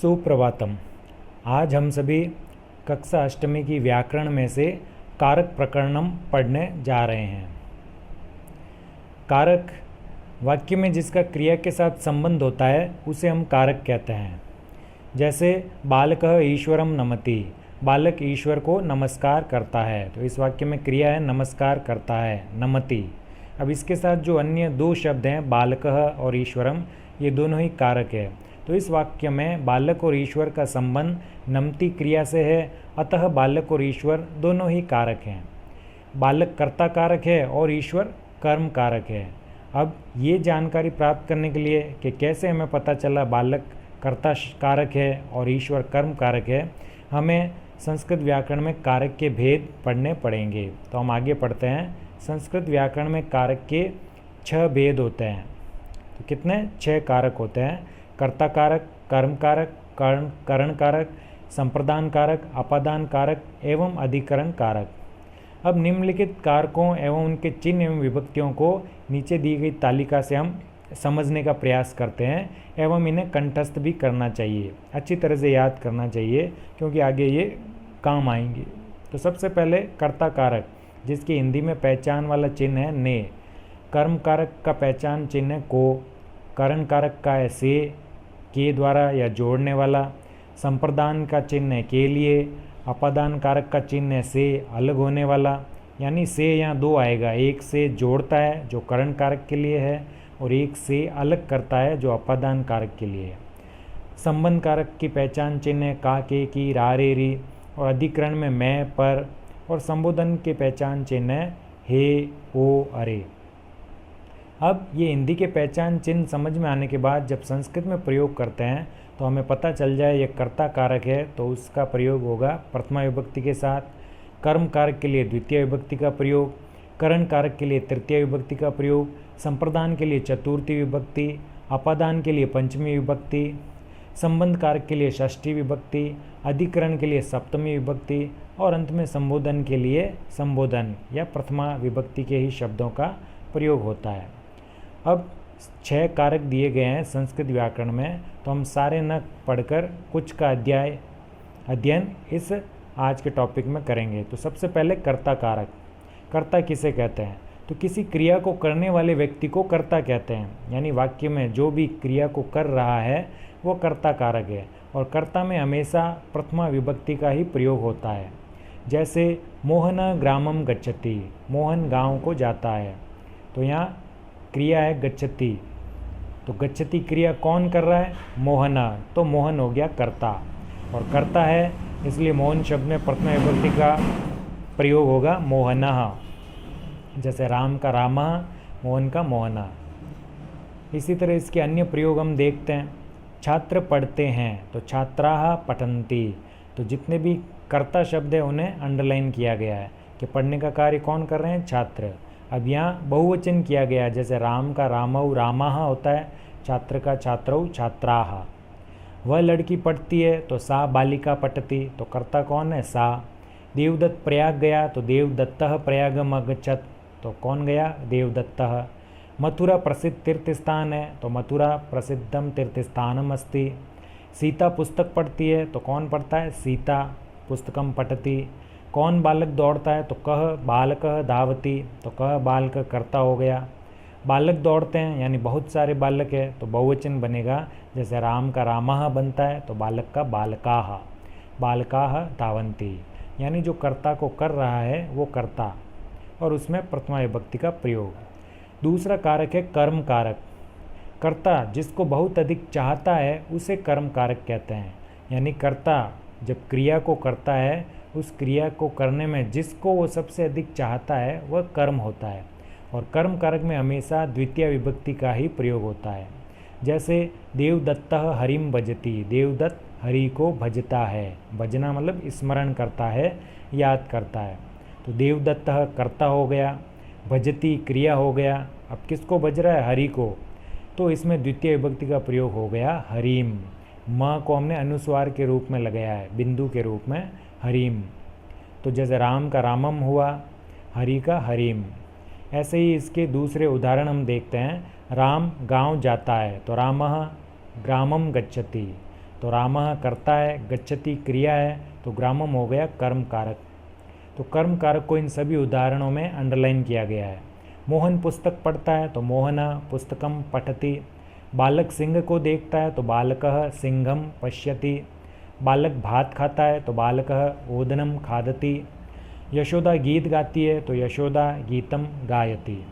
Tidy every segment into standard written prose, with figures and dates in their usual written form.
सुप्रभातम। आज हम सभी कक्षा अष्टमी की व्याकरण में से कारक प्रकरणम पढ़ने जा रहे हैं। कारक वाक्य में जिसका क्रिया के साथ संबंध होता है उसे हम कारक कहते हैं। जैसे बालकः ईश्वरम नमति, बालक ईश्वर को नमस्कार करता है, तो इस वाक्य में क्रिया है नमस्कार करता है, नमति। अब इसके साथ जो अन्य दो शब्द हैं बालकः और ईश्वरम, ये दोनों ही कारक है। तो इस वाक्य में बालक और ईश्वर का संबंध नमति क्रिया से है, अतः बालक और ईश्वर दोनों ही कारक हैं। बालक कर्ता कारक है और ईश्वर कर्म कारक है। अब ये जानकारी प्राप्त करने के लिए कि कैसे हमें पता चला बालक कर्ता कारक है और ईश्वर कर्म कारक है, हमें संस्कृत व्याकरण में कारक के भेद पढ़ने पड़ेंगे। तो हम आगे पढ़ते हैं। संस्कृत व्याकरण में कारक के 6 भेद होते हैं। तो कितने? 6 कारक होते हैं। कर्ता कारक, कर्म कारक, करण कारक, संप्रदान कारक, अपादान कारक एवं अधिकरण कारक। अब निम्नलिखित कारकों एवं उनके चिन्ह एवं विभक्तियों को नीचे दी गई तालिका से हम समझने का प्रयास करते हैं एवं इन्हें कंठस्थ भी करना चाहिए, अच्छी तरह से याद करना चाहिए, क्योंकि आगे ये काम आएंगे। तो सबसे पहले कर्ता कारक, जिसकी हिंदी में पहचान वाला चिन्ह है ने। कर्म कारक का पहचान चिन्ह है को। करण कारक का है से, के द्वारा या जोड़ने वाला। संप्रदान का चिन्ह है के लिए। अपादान कारक का चिन्ह है से, अलग होने वाला, यानी से यहाँ 2 आएगा। एक से जोड़ता है जो करण कारक के लिए है और एक से अलग करता है जो अपादान कारक के लिए है। संबंध कारक की पहचान चिन्ह है का, के, की, रा, रे, री और अधिकरण में मैं, पर और संबोधन के पहचान चिन्ह है हे, ओ, अरे। अब ये हिंदी के पहचान चिन्ह समझ में आने के बाद जब संस्कृत में प्रयोग करते हैं तो हमें पता चल जाए ये कर्ता कारक है, तो उसका प्रयोग होगा प्रथमा विभक्ति के साथ। कर्म कारक के लिए द्वितीय विभक्ति का प्रयोग, करण कारक के लिए तृतीय विभक्ति का प्रयोग, संप्रदान के लिए चतुर्थी विभक्ति, अपादान के लिए पंचमी विभक्ति, संबंध कारक के लिए षष्ठी विभक्ति, अधिकरण के लिए सप्तमी विभक्ति और अंत में संबोधन के लिए संबोधन या प्रथमा विभक्ति के ही शब्दों का प्रयोग होता है। अब 6 कारक दिए गए हैं संस्कृत व्याकरण में, तो हम सारे न पढ़कर कुछ का अध्ययन इस आज के टॉपिक में करेंगे। तो सबसे पहले कर्ता कारक। कर्ता किसे कहते हैं? तो किसी क्रिया को करने वाले व्यक्ति को कर्ता कहते हैं, यानी वाक्य में जो भी क्रिया को कर रहा है वो कर्ता कारक है। और कर्ता में हमेशा प्रथमा विभक्ति का ही प्रयोग होता है। जैसे मोहन ग्रामम गच्छति, मोहन गांव को जाता है, तो यहाँ क्रिया है गच्छति। तो गच्छति क्रिया कौन कर रहा है? मोहन, तो मोहन हो गया कर्ता। और कर्ता है इसलिए मोहन शब्द में प्रथमा विभक्ति का प्रयोग होगा मोहनः। जैसे राम का रामः, मोहन का मोहनः। इसी तरह इसके अन्य प्रयोग हम देखते हैं। छात्र पढ़ते हैं, तो छात्राः पठन्ति। तो जितने भी कर्ता शब्द है उन्हें अंडरलाइन किया गया है कि पढ़ने का कार्य कौन कर रहे हैं? छात्र। अब यहाँ बहुवचन किया गया है, जैसे राम का रामौ रामाः होता है, छात्र का छात्रौ छात्राः। वह लड़की पढ़ती है, तो सा बालिका पठति। तो कर्ता कौन है? सा। देवदत्त प्रयाग गया, तो देवदत्तः प्रयागम अगच्छत्। तो कौन गया? देवदत्तः। मथुरा प्रसिद्ध तीर्थ स्थान है, तो मथुरा प्रसिद्धम तीर्थ स्थानम अस्ति। सीता पुस्तक पढ़ती है, तो कौन पढ़ता है? सीता पुस्तकम पठति। कौन बालक दौड़ता है? तो कह बालकः धावति। तो कह बालक कर्ता हो गया। बालक दौड़ते हैं, यानी बहुत सारे बालक है, तो बहुवचन बनेगा। जैसे राम का रामः बनता है, तो बालक का बालकाः, बालकाः धावन्ति। यानी जो कर्ता को कर रहा है वो कर्ता, और उसमें प्रथमा विभक्ति का प्रयोग। दूसरा कारक है कर्म कारक। कर्ता जिसको बहुत अधिक चाहता है उसे कर्म कारक कहते हैं। यानी कर्ता जब क्रिया को करता है, उस क्रिया को करने में जिसको वो सबसे अधिक चाहता है वह कर्म होता है। और कर्म कारक में हमेशा द्वितीय विभक्ति का ही प्रयोग होता है। जैसे देवदत्तः हरिम भजति, देवदत्त हरि को भजता है। भजना मतलब स्मरण करता है, याद करता है। तो देवदत्तः कर्ता हो गया, भजति क्रिया हो गया। अब किसको भज रहा है? हरि को। तो इसमें द्वितीय विभक्ति का प्रयोग हो गया हरिम। म को हमने अनुस्वार के रूप में लगाया है, बिंदु के रूप में, हरिम। तो जैसे राम का रामम हुआ, हरि का हरिम। ऐसे ही इसके दूसरे उदाहरण हम देखते हैं। राम गांव जाता है, तो रामः ग्रामम गच्छति। तो रामः कर्ता है, गच्छति क्रिया है, तो ग्रामम हो गया कर्म कारक। तो कर्म कारक को इन सभी उदाहरणों में अंडरलाइन किया गया है। मोहन पुस्तक पढ़ता है तो मोहनः पुस्तकम पठति। बालक सिंह को देखता है तो बालकः सिंहम पश्यति। बालक भात खाता है तो बालकः ओदनम खादति। यशोदा गीत गाती है तो यशोदा गीतम गायति।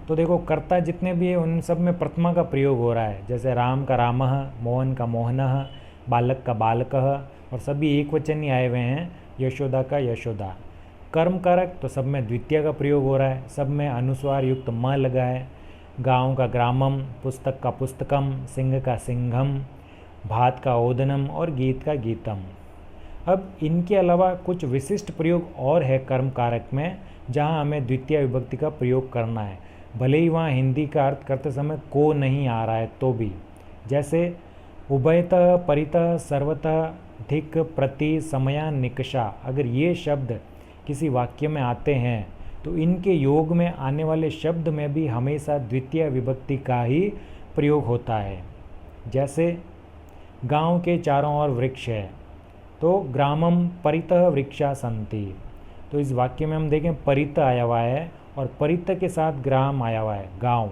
तो देखो कर्ता जितने भी है उन सब में प्रथमा का प्रयोग हो रहा है, जैसे राम का रामः, मोहन का मोहनः, बालक का बालकः, और सभी एक वचन ही आए हुए हैं, यशोदा का यशोदा। कर्म कारक तो सब में द्वितीय का प्रयोग हो रहा है, सब में अनुस्वार युक्त म लगा है। गाँव का ग्रामम, पुस्तक का पुस्तकम, सिंह का सिंघम, भात का ओदनम और गीत का गीतम। अब इनके अलावा कुछ विशिष्ट प्रयोग और है कर्म कारक में, जहाँ हमें द्वितीय विभक्ति का प्रयोग करना है, भले ही वहाँ हिंदी का अर्थ करते समय को नहीं आ रहा है तो भी। जैसे उभयतः, परितः, सर्वतः, धिक्, प्रति, समया, निकषा, अगर ये शब्द किसी वाक्य में आते हैं तो इनके योग में आने वाले शब्द में भी हमेशा द्वितीय विभक्ति का ही प्रयोग होता है। जैसे गांव के चारों ओर वृक्ष है तो ग्रामम परितः वृक्षा सन्ति। तो इस वाक्य में हम देखें परित आया हुआ है और परित के साथ ग्राम आया हुआ है, गांव।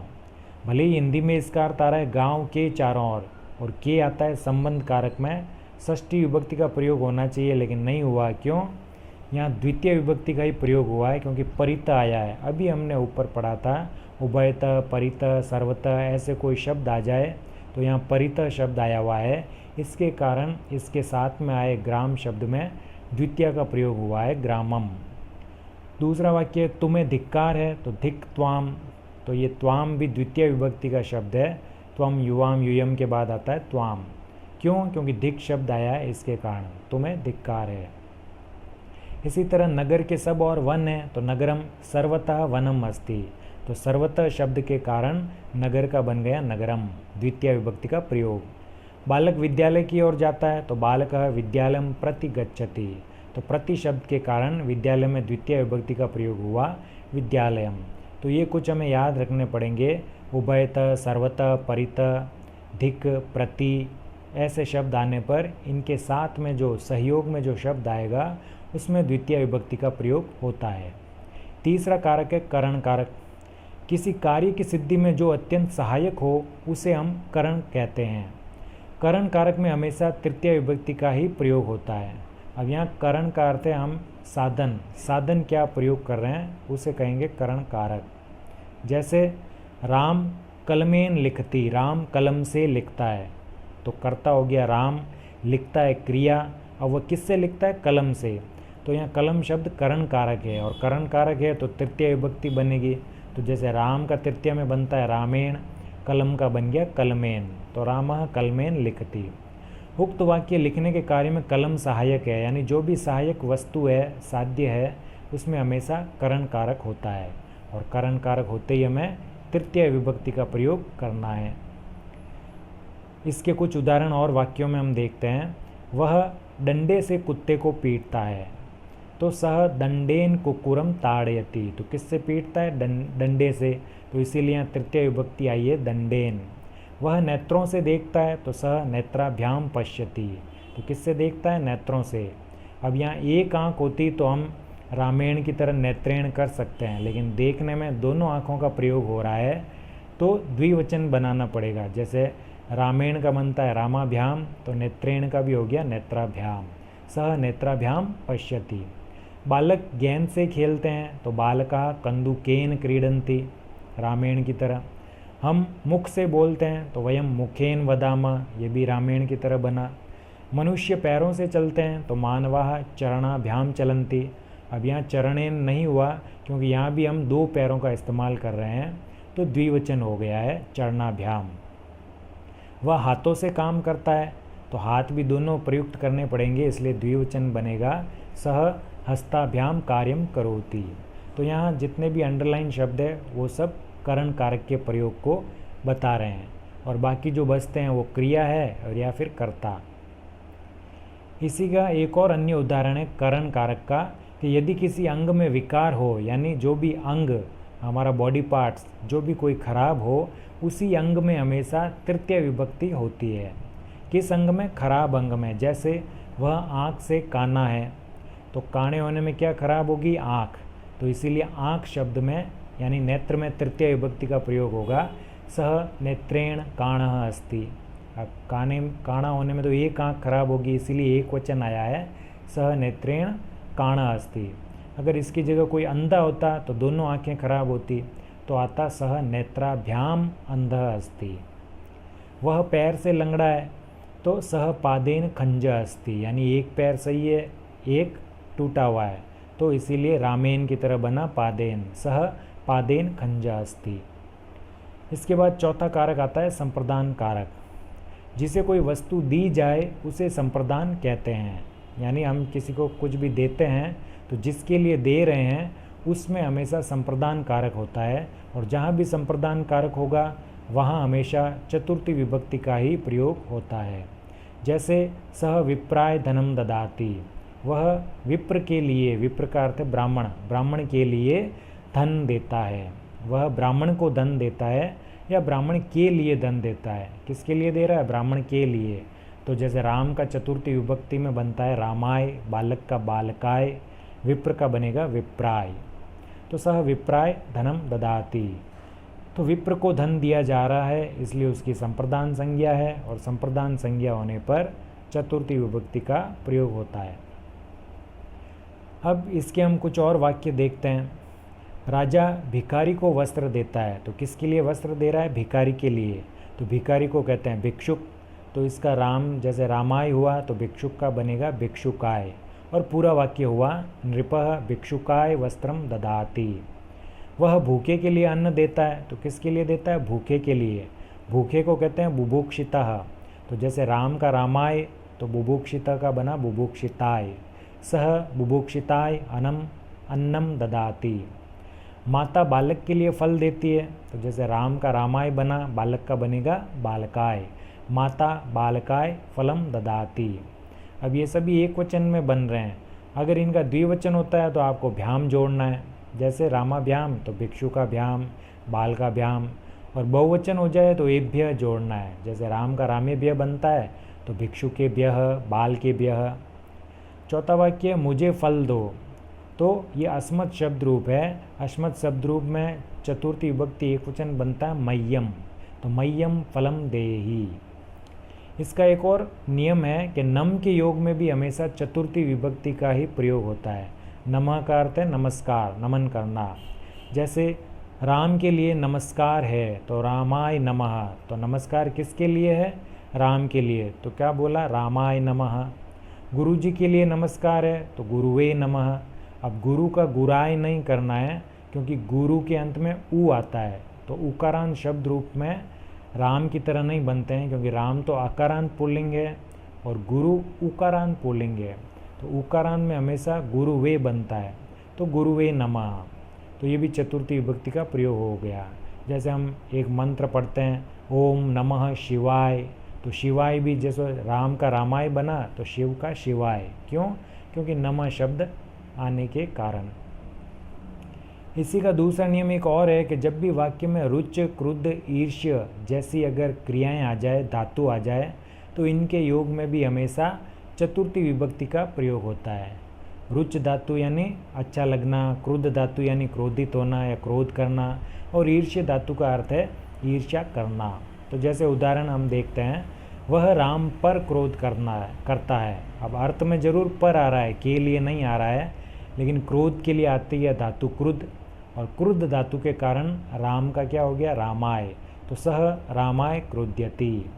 भले ही हिंदी में इसका अर्थ आ रहा है गांव के चारों ओर, और के आता है संबंध कारक में, षष्ठी विभक्ति का प्रयोग होना चाहिए लेकिन नहीं हुआ। क्यों? यहाँ द्वितीय विभक्ति का ही प्रयोग हुआ है क्योंकि परित आया है। अभी हमने ऊपर पढ़ा था उभयतः, परितः, सर्वतः ऐसे कोई शब्द आ जाए तो यहाँ परितः शब्द आया हुआ है, इसके कारण इसके साथ में आए ग्राम शब्द में द्वितीय का प्रयोग हुआ है, ग्रामम। दूसरा वाक्य तुम्हें धिक्कार है तो धिक त्वाम, तो ये त्वाम भी द्वितीय विभक्ति का शब्द है। त्वम युवाम यूयम के बाद आता है त्वाम। क्यों? क्योंकि धिक शब्द आया है, इसके कारण तुम्हें धिक्कार है। इसी तरह नगर के सब और वन है तो नगरम सर्वतः वनम अस्ति, तो सर्वतः शब्द के कारण नगर का बन गया नगरम, द्वितीय विभक्ति का प्रयोग। बालक विद्यालय की ओर जाता है तो बालकः विद्यालयम प्रति गच्छति, तो प्रति शब्द के कारण विद्यालय में द्वितीय विभक्ति का प्रयोग हुआ, विद्यालयम। तो ये कुछ हमें याद रखने पड़ेंगे, उभयतः, सर्वतः, परितः, धिक, प्रति ऐसे शब्द आने पर इनके साथ में जो सहयोग में जो शब्द आएगा उसमें द्वितीय विभक्ति का प्रयोग होता है। तीसरा कारक है करण कारक। किसी कार्य की सिद्धि में जो अत्यंत सहायक हो उसे हम करण कहते हैं। करण कारक में हमेशा तृतीय विभक्ति का ही प्रयोग होता है। अब यहाँ करण का अर्थ है हम साधन, साधन क्या प्रयोग कर रहे हैं उसे कहेंगे करण कारक। जैसे राम कलमेन लिखती, राम कलम से लिखता है, तो कर्ता हो गया राम, लिखता है क्रिया, अब वह किससे लिखता है? कलम से। तो यहाँ कलम शब्द करण कारक है, और करण कारक है तो तृतीय विभक्ति बनेगी। तो जैसे राम का तृतीय में बनता है रामेण, कलम का बन गया कलमेन, तो रामः कलमेन लिखती। उक्त वाक्य लिखने के कार्य में कलम सहायक है, यानी जो भी सहायक वस्तु है, साध्य है, उसमें हमेशा करण कारक होता है, और करण कारक होते ही हमें तृतीय विभक्ति का प्रयोग करना है। इसके कुछ उदाहरण और वाक्यों में हम देखते हैं। वह डंडे से कुत्ते को पीटता है, तो सह दंडेन कुकुरम ताड़यति, तो किससे पीटता है? डंडे से, तो इसीलिए यहाँ तृतीय विभक्ति आई है दंडेन। वह नेत्रों से देखता है तो सह नेत्राभ्याम पश्यति, तो किससे देखता है? नेत्रों से। अब यहाँ एक आँख होती तो हम रामेण की तरह नेत्रेण कर सकते हैं, लेकिन देखने में दोनों आँखों का प्रयोग हो रहा है तो द्विवचन बनाना पड़ेगा। जैसे रामेण का बनता है रामाभ्याम, तो नेत्रेण का भी हो गया नेत्राभ्याम, सह नेत्राभ्याम पश्यति। बालक गेंद से खेलते हैं तो बालका कंदुकेन क्रीडन्ति, रामेण की तरह। हम मुख से बोलते हैं तो वयम मुखेन वदामः, ये भी रामेण की तरह बना। मनुष्य पैरों से चलते हैं तो मानवाः चरणाभ्याम चलन्ति। अब यहाँ चरणेन नहीं हुआ क्योंकि यहाँ भी हम दो पैरों का इस्तेमाल कर रहे हैं, तो द्विवचन हो गया है चरणाभ्याम। वह हाथों से काम करता है, तो हाथ भी दोनों प्रयुक्त करने पड़ेंगे, इसलिए द्विवचन बनेगा सह हस्ताभ्याम कार्यम करोति। तो यहाँ जितने भी अंडरलाइन शब्द है वो सब करण कारक के प्रयोग को बता रहे हैं, और बाकी जो बचते हैं वो क्रिया है और या फिर कर्ता। इसी का एक और अन्य उदाहरण है करण कारक का, कि यदि किसी अंग में विकार हो, यानी जो भी अंग हमारा बॉडी पार्ट्स जो भी कोई खराब हो, उसी अंग में हमेशा तृतीय विभक्ति होती है। किस अंग में? खराब अंग में। जैसे वह आँख से काना है, तो काने होने में क्या खराब होगी? आँख। तो इसीलिए आँख शब्द में यानी नेत्र में तृतीय विभक्ति का प्रयोग होगा, सह नेत्रेण काणः अस्ति। अब काणा होने में तो एक आँख खराब होगी, इसीलिए एक वचन आया है, सह नेत्रेण काणः अस्ति। अगर इसकी जगह कोई अंधा होता तो दोनों आँखें खराब होती, तो आता सह नेत्राभ्याम अंधः अस्ति। वह पैर से लंगड़ा है, तो सह पादेन खंजः अस्ति, यानी एक पैर सही है, एक टूटा हुआ है, तो इसीलिए रामेन की तरह बना पादेन, सह पादेन खंजः अस्ति। इसके बाद चौथा कारक आता है संप्रदान कारक। जिसे कोई वस्तु दी जाए उसे संप्रदान कहते हैं। यानी हम किसी को कुछ भी देते हैं तो जिसके लिए दे रहे हैं उसमें हमेशा संप्रदान कारक होता है, और जहाँ भी संप्रदान कारक होगा वहाँ हमेशा चतुर्थी विभक्ति का ही प्रयोग होता है। जैसे सह विप्राय धनम ददाति, वह विप्र के लिए, विप्र का अर्थ है ब्राह्मण, ब्राह्मण के लिए धन देता है। वह ब्राह्मण को धन देता है या ब्राह्मण के लिए धन देता है। किसके लिए दे रहा है? ब्राह्मण के लिए। तो जैसे राम का चतुर्थी विभक्ति में बनता है रामाय, बालक का बालकाय, विप्र का बनेगा विप्राय। तो सह विप्राय धनम ददाति, तो विप्र को धन दिया जा रहा है, इसलिए उसकी संप्रदान संज्ञा है, और संप्रदान संज्ञा होने पर चतुर्थी विभक्ति का प्रयोग होता है। अब इसके हम कुछ और वाक्य देखते हैं। राजा भिखारी को वस्त्र देता है, तो किसके लिए वस्त्र दे रहा है? भिखारी के लिए। तो भिखारी को कहते हैं भिक्षुक। तो इसका राम जैसे रामाय हुआ तो भिक्षुक का बनेगा भिक्षुकाय, और पूरा वाक्य हुआ नृपः भिक्षुकाय वस्त्रम ददाति। वह भूखे के लिए अन्न देता है, तो किसके लिए देता है? भूखे के लिए। भूखे को कहते हैं बुभुक्षितः। तो जैसे राम का रामाय तो बुभुक्षितः का बना बुभुक्षिताय, सह बुभुक्षिताय अन्नम ददाति। माता बालक के लिए फल देती है, तो जैसे राम का रामाय बना, बालक का बनेगा बालकाय, माता बालकाय फलम ददाति। अब ये सभी एक वचन में बन रहे हैं। अगर इनका द्विवचन होता है तो आपको भ्याम जोड़ना है, जैसे रामाभ्याम तो भिक्षु का भ्याम, बाल का भ्याम, और बहुवचन हो जाए तो एभ्य जोड़ना है, जैसे राम का रामेभ्य बनता है तो भिक्षु के भ्यः, बाल के भ्यः। चौथा वाक्य मुझे फल दो, तो ये अस्मत् शब्द रूप है। अस्मत् शब्द रूप में चतुर्थी विभक्ति एक वचन बनता है मह्यम, तो मह्यम फलम देहि। इसका एक और नियम है कि नम के योग में भी हमेशा चतुर्थी विभक्ति का ही प्रयोग होता है। नमः का अर्थ है नमस्कार, नमन करना। जैसे राम के लिए नमस्कार है तो रामाय नमः, तो नमस्कार किसके लिए है? राम के लिए, तो क्या बोला? रामाय नमः। गुरु जी के लिए नमस्कार है तो गुरुवे नमः। अब गुरु का गुराय नहीं करना है, क्योंकि गुरु के अंत में ऊ आता है, तो उकारांत शब्द रूप में राम की तरह नहीं बनते हैं, क्योंकि राम तो आकारांत पुल्लिंग है और गुरु उकारांत पुल्लिंग है। तो उकारांत में हमेशा गुरुवे बनता है, तो गुरुवे नमः। तो ये भी चतुर्थी विभक्ति का प्रयोग हो गया। जैसे हम एक मंत्र पढ़ते हैं ओम नमः शिवाय, तो शिवाय भी जैसे राम का रामाय बना तो शिव का शिवाय। क्यों? क्योंकि नमः शब्द आने के कारण। इसी का दूसरा नियम एक और है कि जब भी वाक्य में रुच, क्रुद्ध, ईर्ष्य जैसी अगर क्रियाएं आ जाए, धातु आ जाए, तो इनके योग में भी हमेशा चतुर्थी विभक्ति का प्रयोग होता है। रुच धातु यानी अच्छा लगना, क्रुद्ध धातु यानी क्रोधित होना या क्रोध करना, और ईर्ष्य धातु का अर्थ है ईर्ष्या करना। तो जैसे उदाहरण हम देखते हैं, वह राम पर क्रोध करता है। अब अर्थ में जरूर पर आ रहा है, के लिए नहीं आ रहा है, लेकिन क्रोध के लिए आती है धातु क्रुद्ध, और क्रुद्ध धातु के कारण राम का क्या हो गया? रामाय, तो सह रामाय क्रोध्यति।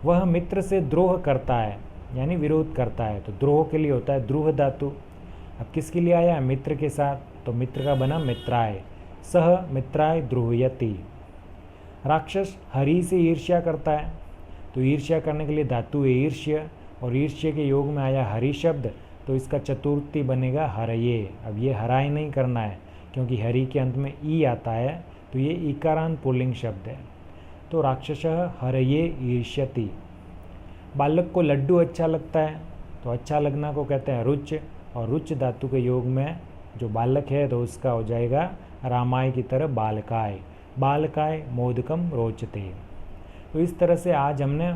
वह मित्र से द्रोह करता है यानी विरोध करता है, तो द्रोह के लिए होता है द्रुह धातु। अब किसके लिए आया? मित्र के साथ, तो मित्र का बना मित्राय, सह मित्राय द्रुह्यति। राक्षस हरि से ईर्ष्या करता है, तो ईर्ष्या करने के लिए धातु है ईर्ष्य, और ईर्ष्य के योग में आया हरि शब्द, तो इसका चतुर्थी बनेगा हरये। अब ये हराय नहीं करना है, क्योंकि हरि के अंत में ई आता है, तो ये इकारांत पुल्लिंग शब्द है। तो राक्षसः हरये ईर्ष्यति। बालक को लड्डू अच्छा लगता है, तो अच्छा लगना को कहते हैं रुच, और रुच धातु के योग में जो बालक है तो उसका हो जाएगा रामाय की तरह बालकाय, बालकाय मोदकम रोचते। तो इस तरह से आज हमने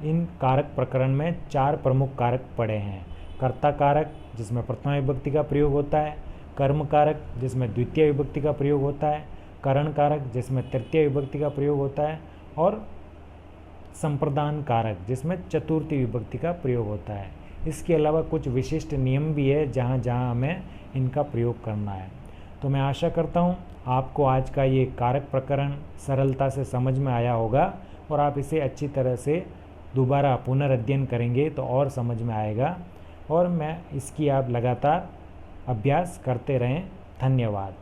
इन कारक प्रकरण में 4 प्रमुख कारक पड़े हैं। कर्ता कारक जिसमें प्रथमा विभक्ति का प्रयोग होता है, कर्म कारक जिसमें द्वितीय विभक्ति का प्रयोग होता है, करण कारक जिसमें तृतीय विभक्ति का प्रयोग होता है और संप्रदान कारक जिसमें चतुर्थी विभक्ति का प्रयोग होता है। इसके अलावा कुछ विशिष्ट नियम भी है जहाँ जहाँ हमें इनका प्रयोग करना है। तो मैं आशा करता हूँ आपको आज का ये कारक प्रकरण सरलता से समझ में आया होगा और आप इसे अच्छी तरह से दोबारा पुनर्अध्ययन करेंगे तो और समझ में आएगा और मैं इसकी आप लगातार अभ्यास करते रहें। धन्यवाद।